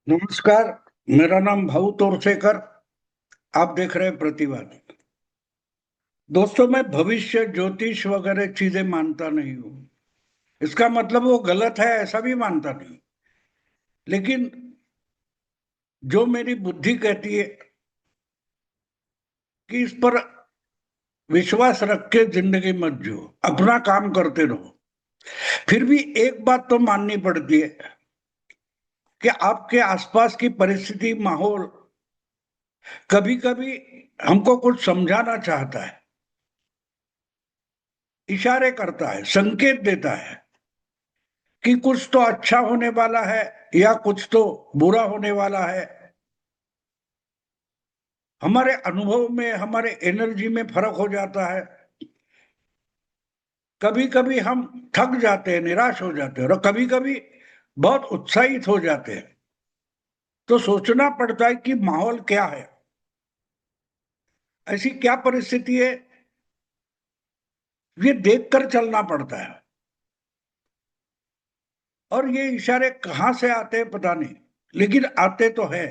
नमस्कार। मेरा नाम भाऊ तोरसेकर। आप देख रहे हैं प्रतिवाद। दोस्तों, मैं भविष्य ज्योतिष वगैरह चीजें मानता नहीं हूं। इसका मतलब वो गलत है ऐसा भी मानता नहीं, लेकिन जो मेरी बुद्धि कहती है कि इस पर विश्वास रख के जिंदगी मत जियो, अपना काम करते रहो। फिर भी एक बात तो माननी पड़ती है कि आपके आसपास की परिस्थिति, माहौल कभी कभी हमको कुछ समझाना चाहता है, इशारे करता है, संकेत देता है कि कुछ तो अच्छा होने वाला है या कुछ तो बुरा होने वाला है। हमारे अनुभव में, हमारे एनर्जी में फर्क हो जाता है। कभी कभी हम थक जाते हैं, निराश हो जाते हैं, और कभी कभी बहुत उत्साहित हो जाते हैं। तो सोचना पड़ता है कि माहौल क्या है, ऐसी क्या परिस्थिति है, ये देखकर चलना पड़ता है। और ये इशारे कहां से आते हैं पता नहीं, लेकिन आते तो है।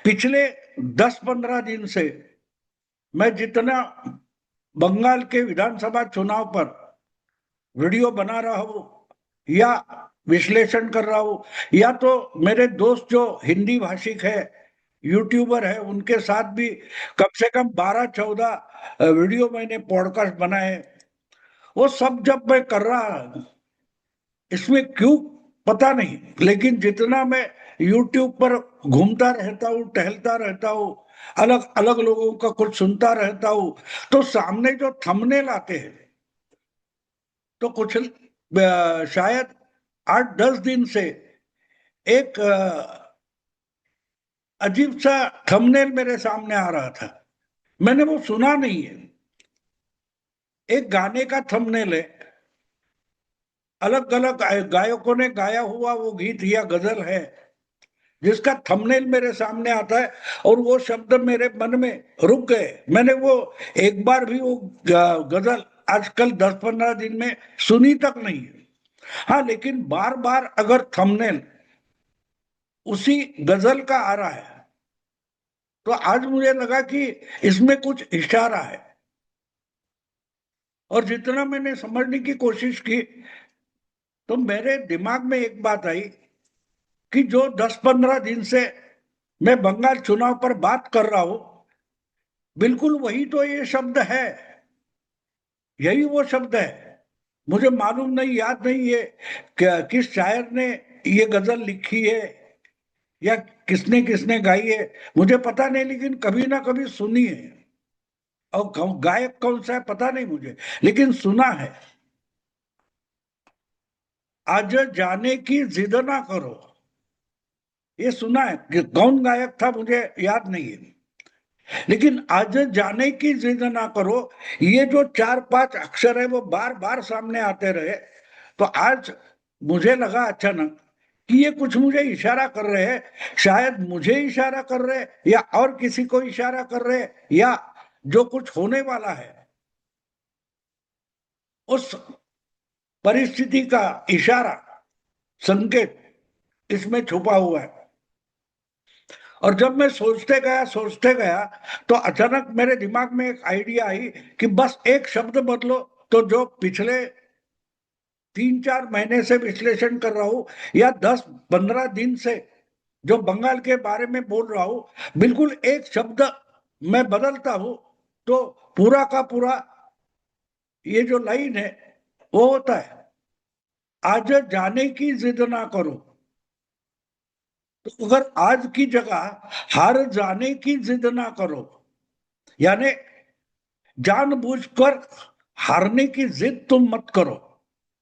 पिछले 10-15 दिन से मैं जितना बंगाल के विधानसभा चुनाव पर वीडियो बना रहा हूं या विश्लेषण कर रहा हूं, या तो मेरे दोस्त जो हिंदी भाषिक है, यूट्यूबर है, उनके साथ भी कम से कम 12-14 वीडियो मैंने पॉडकास्ट बनाए। वो सब जब मैं कर रहा, इसमें क्यों पता नहीं, लेकिन जितना मैं यूट्यूब पर घूमता रहता हूँ, टहलता रहता हूँ, अलग अलग लोगों का कुछ सुनता रहता हूँ, तो सामने जो थंबनेल आते हैं, तो कुछ शायद 8-10 दिन से एक अजीब सा थंबनेल मेरे सामने आ रहा था। मैंने वो सुना नहीं है। एक गाने का थंबनेल है, अलग अलग गायकों ने गाया हुआ वो गीत या गजल है, जिसका थंबनेल मेरे सामने आता है, और वो शब्द मेरे मन में रुक गए। मैंने वो एक बार भी वो गजल आजकल 10-15 दिन में सुनी तक नहीं है। हाँ, लेकिन बार बार अगर थंबनेल उसी गजल का आ रहा है, तो आज मुझे लगा कि इसमें कुछ इशारा है। और जितना मैंने समझने की कोशिश की, तो मेरे दिमाग में एक बात आई कि जो 10-15 दिन से मैं बंगाल चुनाव पर बात कर रहा हूं, बिल्कुल वही तो ये शब्द है। यही वो शब्द है। मुझे मालूम नहीं, याद नहीं ये किस शायर ने ये गजल लिखी है या किसने किसने गाई है, मुझे पता नहीं, लेकिन कभी ना कभी सुनी है। और गायक कौन सा है पता नहीं मुझे, लेकिन सुना है। आज जाने की जिद ना करो, ये सुना है। कि कौन गायक था मुझे याद नहीं है, लेकिन आज जाने की जिद ना करो, ये जो 4-5 अक्षर है वो बार बार सामने आते रहे। तो आज मुझे लगा अचानक कि ये कुछ मुझे इशारा कर रहे हैं। शायद मुझे इशारा कर रहे हैं, या और किसी को इशारा कर रहे हैं, या जो कुछ होने वाला है उस परिस्थिति का इशारा, संकेत इसमें छुपा हुआ है। और जब मैं सोचते गया, तो अचानक मेरे दिमाग में एक आइडिया आई कि बस एक शब्द बदलो, तो जो पिछले 3-4 महीने से विश्लेषण कर रहा हूं, या 10-15 दिन से जो बंगाल के बारे में बोल रहा हूं, बिल्कुल एक शब्द मैं बदलता हूं, तो पूरा का पूरा ये जो लाइन है वो होता है, आज जाने की जिद ना करो। तो अगर आज की जगह हार जाने की जिद ना करो, यानी जानबूझकर हारने की जिद तुम मत करो,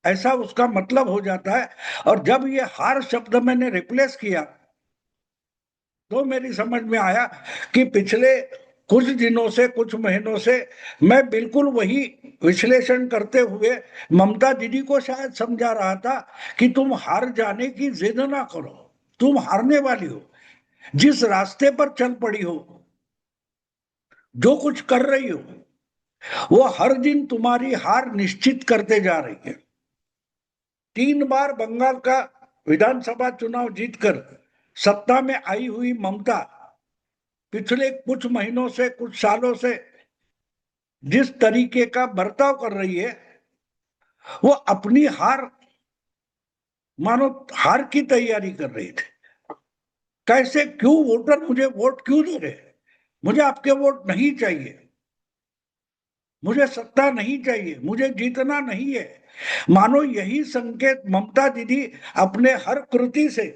ऐसा उसका मतलब हो जाता है। और जब ये हार शब्द मैंने रिप्लेस किया, तो मेरी समझ में आया कि पिछले कुछ दिनों से, कुछ महीनों से मैं बिल्कुल वही विश्लेषण करते हुए ममता दीदी को शायद समझा रहा था कि तुम हार जाने की जिद ना करो, तुम हारने वाली हो। जिस रास्ते पर चल पड़ी हो, जो कुछ कर रही हो, वो हर दिन तुम्हारी हार निश्चित करते जा रही है। 3 बार बंगाल का विधानसभा चुनाव जीतकर सत्ता में आई हुई ममता पिछले कुछ महीनों से, कुछ सालों से जिस तरीके का बर्ताव कर रही है, वो अपनी हार, मानो हार की तैयारी कर रही थी। कैसे, क्यों वोटर मुझे वोट क्यों दे रहे? मुझे आपके वोट नहीं चाहिए, मुझे सत्ता नहीं चाहिए, मुझे जीतना नहीं है। मानो यही संकेत ममता दीदी अपने हर कृति से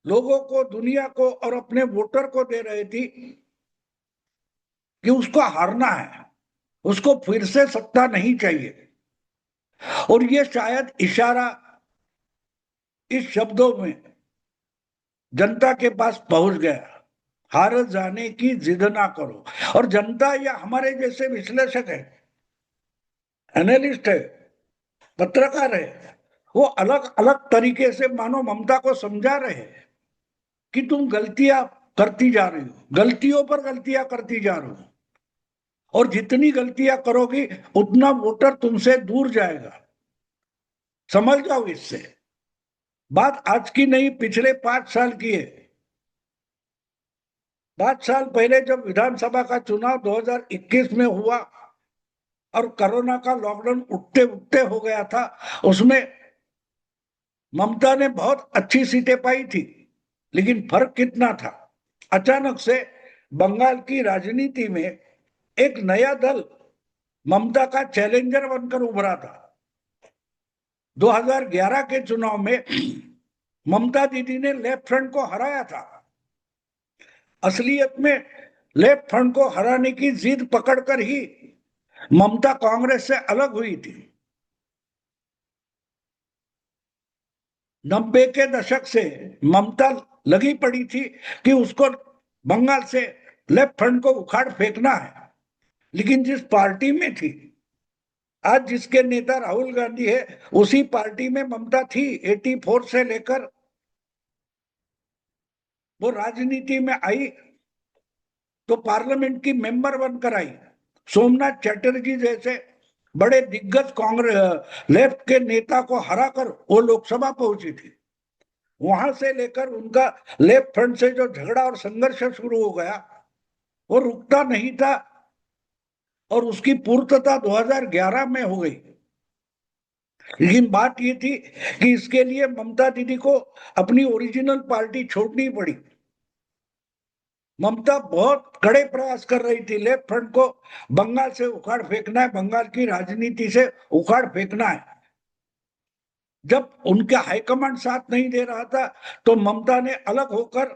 लोगों को, दुनिया को और अपने वोटर को दे रही थी कि उसको हारना है, उसको फिर से सत्ता नहीं चाहिए। और ये शायद इशारा इस शब्दों में जनता के पास पहुंच गया, हार जाने की जिद ना करो। और जनता या हमारे जैसे विश्लेषक है, एनालिस्ट है, पत्रकार है, वो अलग अलग तरीके से मानो ममता को समझा रहे हैं कि तुम गलतियां करती जा रही हो, गलतियों पर गलतियां करती जा रही हो, और जितनी गलतियां करोगी उतना वोटर तुमसे दूर जाएगा, समझ जाओ इससे। बात आज की नहीं, पिछले 5 साल की है। 5 साल पहले जब विधानसभा का चुनाव 2021 में हुआ और कोरोना का लॉकडाउन उठते उठते हो गया था, उसमें ममता ने बहुत अच्छी सीटें पाई थी, लेकिन फर्क कितना था। अचानक से बंगाल की राजनीति में एक नया दल ममता का चैलेंजर बनकर उभरा था। 2011 के चुनाव में ममता दीदी ने लेफ्ट फ्रंट को हराया था। असलियत में लेफ्ट फ्रंट को हराने की जिद पकड़कर ही ममता कांग्रेस से अलग हुई थी। 90 के दशक से ममता लगी पड़ी थी कि उसको बंगाल से लेफ्ट फ्रंट को उखाड़ फेंकना है। लेकिन जिस पार्टी में थी, आज जिसके नेता राहुल गांधी है, उसी पार्टी में ममता थी 84 से लेकर। वो राजनीति में आई तो पार्लियामेंट की मेंबर बनकर आई। सोमनाथ चैटर्जी जैसे बड़े दिग्गज कांग्रेस लेफ्ट के नेता को हराकर वो लोकसभा पहुंची थी। वहां से लेकर उनका लेफ्ट फ्रंट से जो झगड़ा और संघर्ष शुरू हो गया, वो रुकता नहीं था, और उसकी पूर्तता 2011 में हो गई। लेकिन बात ये थी कि इसके लिए ममता दीदी को अपनी ओरिजिनल पार्टी छोड़नी पड़ी। ममता बहुत कड़े प्रयास कर रही थी, लेफ्ट फ्रंट को बंगाल से उखाड़ फेंकना है, बंगाल की राजनीति से उखाड़ फेंकना है। जब उनका हाईकमांड साथ नहीं दे रहा था, तो ममता ने अलग होकर,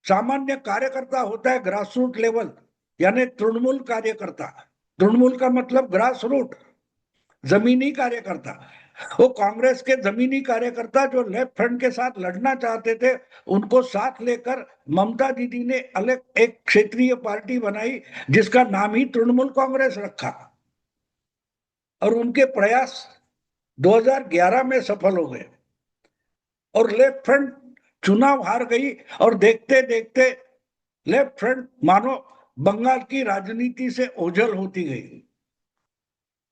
सामान्य कार्यकर्ता होता है ग्रास रूट लेवल, यानी तृणमूल कार्यकर्ता, तृणमूल का मतलब ग्रास रूट, जमीनी कार्यकर्ता, वो कांग्रेस के जमीनी कार्यकर्ता जो लेफ्ट फ्रंट के साथ लड़ना चाहते थे, उनको साथ लेकर ममता दीदी ने अलग एक क्षेत्रीय पार्टी बनाई जिसका नाम ही तृणमूल कांग्रेस रखा। और उनके प्रयास 2011 में सफल हो गए और लेफ्ट फ्रंट चुनाव हार गई। और देखते देखते लेफ्ट फ्रंट मानो बंगाल की राजनीति से ओझल होती गई।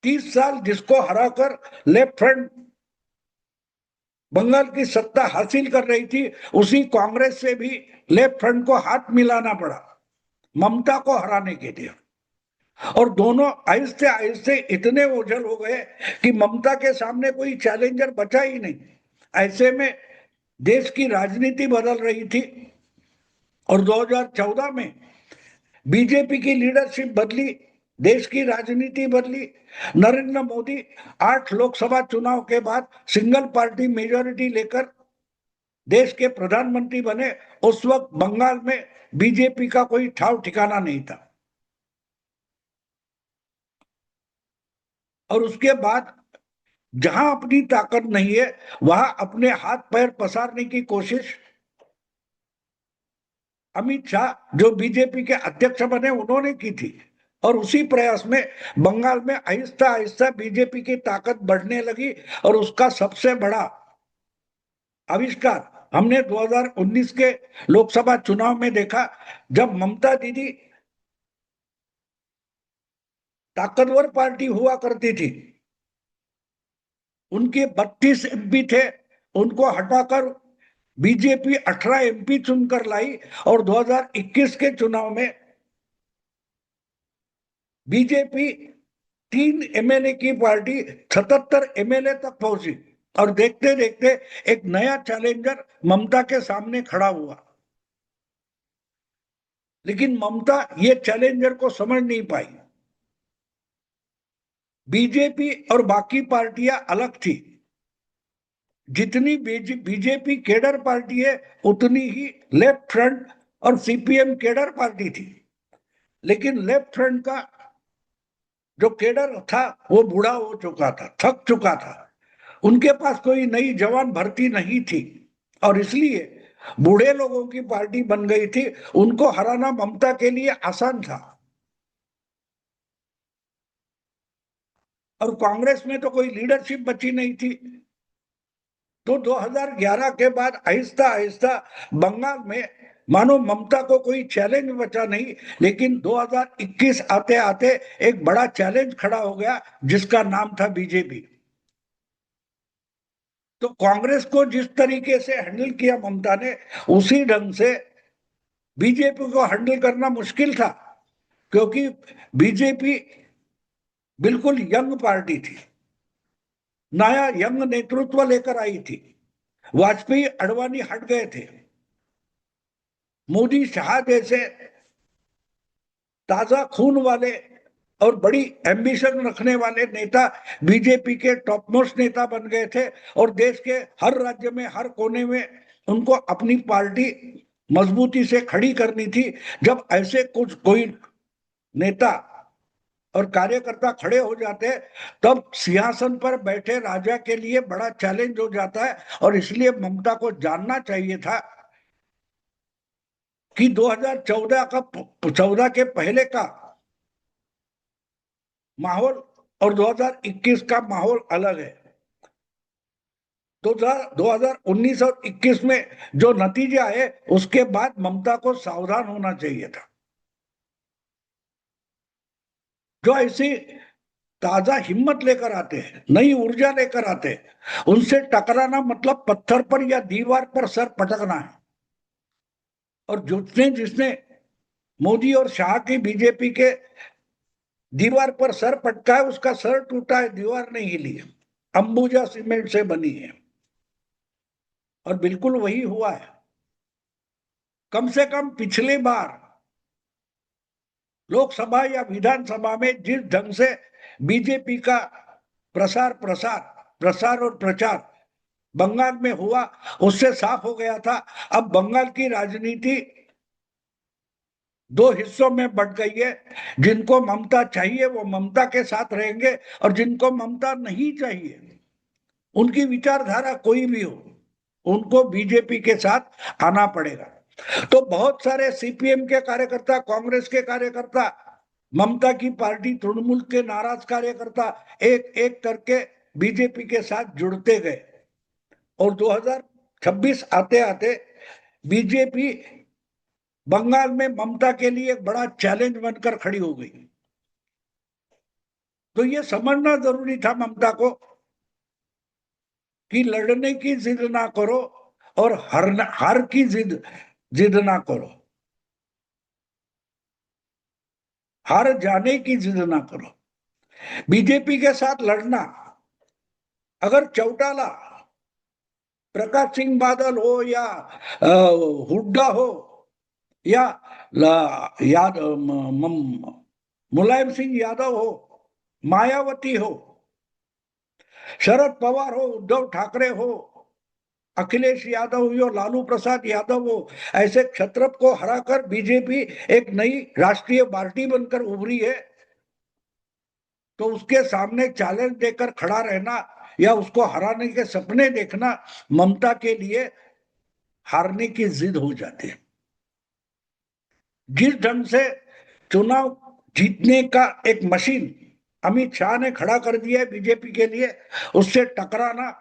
30 साल जिसको हराकर लेफ्ट फ्रंट बंगाल की सत्ता हासिल कर रही थी, उसी कांग्रेस से भी लेफ्ट फ्रंट को हाथ मिलाना पड़ा ममता को हराने के लिए। और दोनों आहिस्ते आहिस्ते इतने ओझल हो गए कि ममता के सामने कोई चैलेंजर बचा ही नहीं। ऐसे में देश की राजनीति बदल रही थी और 2014 में बीजेपी की लीडरशिप बदली, देश की राजनीति बदली। नरेंद्र मोदी 8 लोकसभा चुनाव के बाद सिंगल पार्टी मेजोरिटी लेकर देश के प्रधानमंत्री बने। उस वक्त बंगाल में बीजेपी का कोई ठाव ठिकाना नहीं था। और उसके बाद जहां अपनी ताकत नहीं है, वहां अपने हाथ पैर पसारने की कोशिश अमित शाह जो बीजेपी के अध्यक्ष बने उन्होंने की थी। और उसी प्रयास में बंगाल में आहिस्ता आहिस्ता बीजेपी की ताकत बढ़ने लगी। और उसका सबसे बड़ा आविष्कार हमने 2019 के लोकसभा चुनाव में देखा, जब ममता दीदी ताकतवर पार्टी हुआ करती थी, उनके 32 एमपी थे, उनको हटाकर बीजेपी 18 एमपी चुनकर लाई और 2021 के चुनाव में बीजेपी 3 एमएलए की पार्टी 77 एमएलए तक पहुंची और देखते देखते एक नया चैलेंजर ममता के सामने खड़ा हुआ। लेकिन ममता ये चैलेंजर को समझ नहीं पाई। बीजेपी और बाकी पार्टियां अलग थी। जितनी बीजेपी केडर पार्टी है उतनी ही लेफ्ट फ्रंट और सीपीएम केडर पार्टी थी। लेकिन लेफ्ट फ्रंट का जो केडर था वो बूढ़ा हो चुका था, थक चुका था। उनके पास कोई नई जवान भर्ती नहीं थी और इसलिए बूढ़े लोगों की पार्टी बन गई थी। उनको हराना ममता के लिए आसान था। और कांग्रेस में तो कोई लीडरशिप बची नहीं थी। तो 2011 के बाद आहिस्ता आहिस्ता बंगाल में मानो ममता को कोई चैलेंज बचा नहीं, लेकिन 2021 आते आते एक बड़ा चैलेंज खड़ा हो गया जिसका नाम था बीजेपी। तो कांग्रेस को जिस तरीके से हैंडल किया ममता ने, उसी ढंग से बीजेपी को हैंडल करना मुश्किल था, क्योंकि बीजेपी बिल्कुल यंग पार्टी थी, नया यंग नेतृत्व लेकर आई थी। वाजपेयी अडवाणी हट गए थे। मोदी शाह जैसे ताजा खून वाले और बड़ी एम्बिशन रखने वाले नेता बीजेपी के टॉप मोस्ट नेता बन गए थे और देश के हर राज्य में, हर कोने में उनको अपनी पार्टी मजबूती से खड़ी करनी थी। जब ऐसे कुछ कोई नेता और कार्यकर्ता खड़े हो जाते हैं तब सिंहासन पर बैठे राजा के लिए बड़ा चैलेंज हो जाता है। और इसलिए ममता को जानना चाहिए था कि 2014 के पहले का माहौल और 2021 का माहौल अलग है। तो 2019 और 21 में जो नतीजे आए उसके बाद ममता को सावधान होना चाहिए था। जो ऐसी ताजा हिम्मत लेकर आते हैं, नई ऊर्जा लेकर आते हैं, उनसे टकराना मतलब पत्थर पर या दीवार पर सर पटकना है। और जिसने जिसने मोदी और शाह की बीजेपी के दीवार पर सर पटका है उसका सर टूटा है, दीवार नहीं हिली है, अंबुजा सीमेंट से बनी है। और बिल्कुल वही हुआ है। कम से कम पिछली बार लोकसभा या विधानसभा में जिस ढंग से बीजेपी का प्रसार प्रसार प्रसार और प्रचार बंगाल में हुआ, उससे साफ हो गया था अब बंगाल की राजनीति दो हिस्सों में बंट गई है। जिनको ममता चाहिए वो ममता के साथ रहेंगे और जिनको ममता नहीं चाहिए, उनकी विचारधारा कोई भी हो, उनको बीजेपी के साथ आना पड़ेगा। तो बहुत सारे सीपीएम के कार्यकर्ता, कांग्रेस के कार्यकर्ता, ममता की पार्टी तृणमूल के नाराज कार्यकर्ता एक एक करके बीजेपी के साथ जुड़ते गए और 2026 आते आते बीजेपी बंगाल में ममता के लिए एक बड़ा चैलेंज बनकर खड़ी हो गई। तो ये समझना जरूरी था ममता को कि लड़ने की जिद ना करो और हार की जिद ना करो, हार जाने की जिद ना करो। बीजेपी के साथ लड़ना, अगर चौटाला प्रकाश सिंह बादल हो या हुड्डा हो या याद मुलायम सिंह यादव हो, मायावती हो, शरद पवार हो, उद्धव ठाकरे हो, अखिलेश यादव हो, लालू प्रसाद यादव हो, ऐसे क्षत्रप को हराकर बीजेपी एक नई राष्ट्रीय पार्टी बनकर उभरी है। तो उसके सामने चैलेंज देकर खड़ा रहना या उसको हराने के सपने देखना ममता के लिए हारने की जिद हो जाती है। जिस ढंग से चुनाव जीतने का एक मशीन अमित शाह ने खड़ा कर दिया है बीजेपी के लिए, उससे टकराना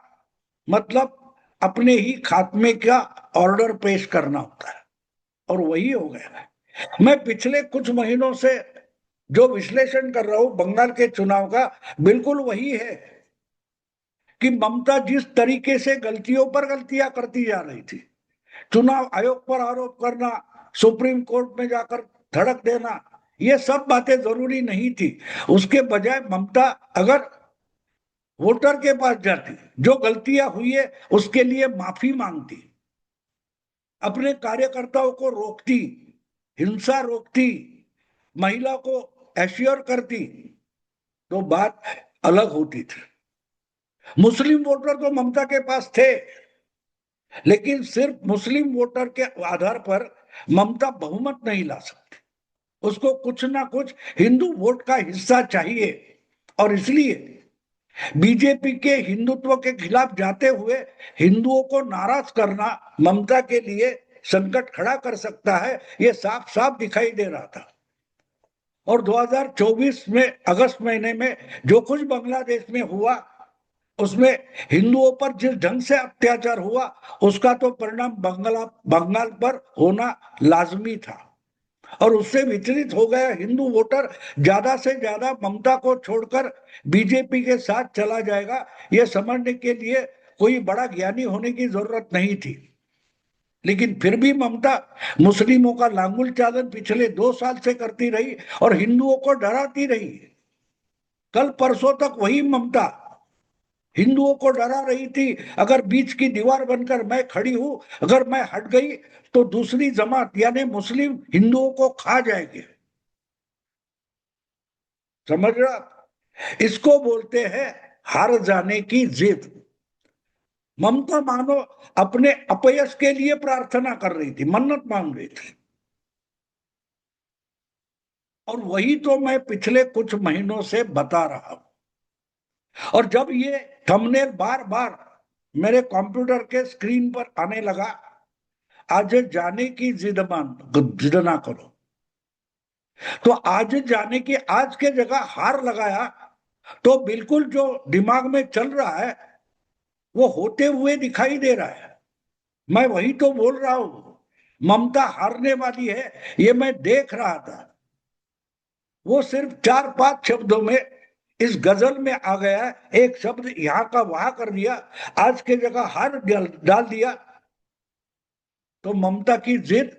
मतलब अपने ही खात्मे का ऑर्डर पेश करना होता है और वही हो गया है। मैं पिछले कुछ महीनों से जो विश्लेषण कर रहा हूं बंगाल के चुनाव का, बिल्कुल वही है। कि ममता जिस तरीके से गलतियों पर गलतियां करती जा रही थी, चुनाव आयोग पर आरोप करना, सुप्रीम कोर्ट में जाकर धड़क देना, ये सब बातें जरूरी नहीं थी। उसके बजाय ममता अगर वोटर के पास जाती, जो गलतियां हुई है उसके लिए माफी मांगती, अपने कार्यकर्ताओं को रोकती, हिंसा रोकती, महिला को एश्योर करती, तो बात अलग होती थी। मुस्लिम वोटर तो ममता के पास थे, लेकिन सिर्फ मुस्लिम वोटर के आधार पर ममता बहुमत नहीं ला सकती। उसको कुछ ना कुछ हिंदू वोट का हिस्सा चाहिए, और इसलिए बीजेपी के हिंदुत्व के खिलाफ जाते हुए हिंदुओं को नाराज करना ममता के लिए संकट खड़ा कर सकता है, ये साफ साफ दिखाई दे रहा था। और 2024 में अगस्त महीने में जो कुछ बांग्लादेश में हुआ, उसमें हिंदुओं पर जिस ढंग से अत्याचार हुआ, उसका तो परिणाम बंगाल पर होना लाजमी था। और उससे विचलित हो गया हिंदू वोटर ज्यादा से ज्यादा ममता को छोड़कर बीजेपी के साथ चला जाएगा, यह समझने के लिए कोई बड़ा ज्ञानी होने की जरूरत नहीं थी। लेकिन फिर भी ममता मुस्लिमों का लांगुल चालन पिछले 2 साल से करती रही और हिंदुओं को डराती रही। कल परसों तक वही ममता हिंदुओं को डरा रही थी, अगर बीच की दीवार बनकर मैं खड़ी हूं, अगर मैं हट गई तो दूसरी जमात यानी मुस्लिम हिंदुओं को खा जाएंगे। समझ रहा? इसको बोलते हैं हार जाने की जिद। ममता मानो अपने अपयश के लिए प्रार्थना कर रही थी, मन्नत मांग रही थी। और वही तो मैं पिछले कुछ महीनों से बता रहा हूं। और जब ये थंबनेल बार बार मेरे कंप्यूटर के स्क्रीन पर आने लगा, आज जाने की जिद ना करो, तो आज जाने की आज के जगह हार लगाया, तो बिल्कुल जो दिमाग में चल रहा है वो होते हुए दिखाई दे रहा है। मैं वही तो बोल रहा हूं, ममता हारने वाली है, ये मैं देख रहा था। वो सिर्फ 4-5 शब्दों में इस गजल में आ गया, एक शब्द यहां का वहां कर दिया, आज के जगह हार डाल दिया। तो ममता की जिद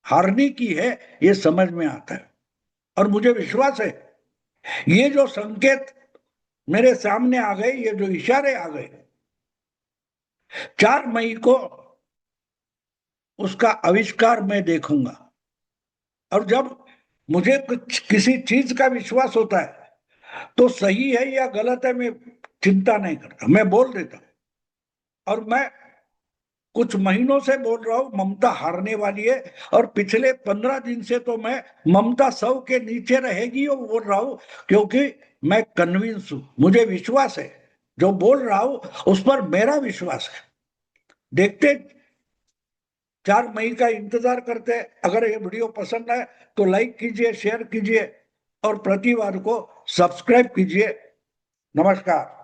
हारने की है, ये समझ में आता है। और मुझे विश्वास है ये जो संकेत मेरे सामने आ गए, ये जो इशारे आ गए, 4 मई को उसका आविष्कार मैं देखूंगा। और जब मुझे कुछ किसी चीज का विश्वास होता है तो सही है या गलत है मैं चिंता नहीं करता, मैं बोल देता हूं। और मैं कुछ महीनों से बोल रहा हूं ममता हारने वाली है, और पिछले 15 दिन से तो मैं ममता 100 के नीचे रहेगी वो बोल रहा हूं, क्योंकि मैं कन्विंस हूं, मुझे विश्वास है, जो बोल रहा हूं उस पर मेरा विश्वास है। देखते 4 मई का इंतजार करते हैं। अगर ये वीडियो पसंद आए तो लाइक कीजिए, शेयर कीजिए और प्रतिवाद को सब्सक्राइब कीजिए। नमस्कार।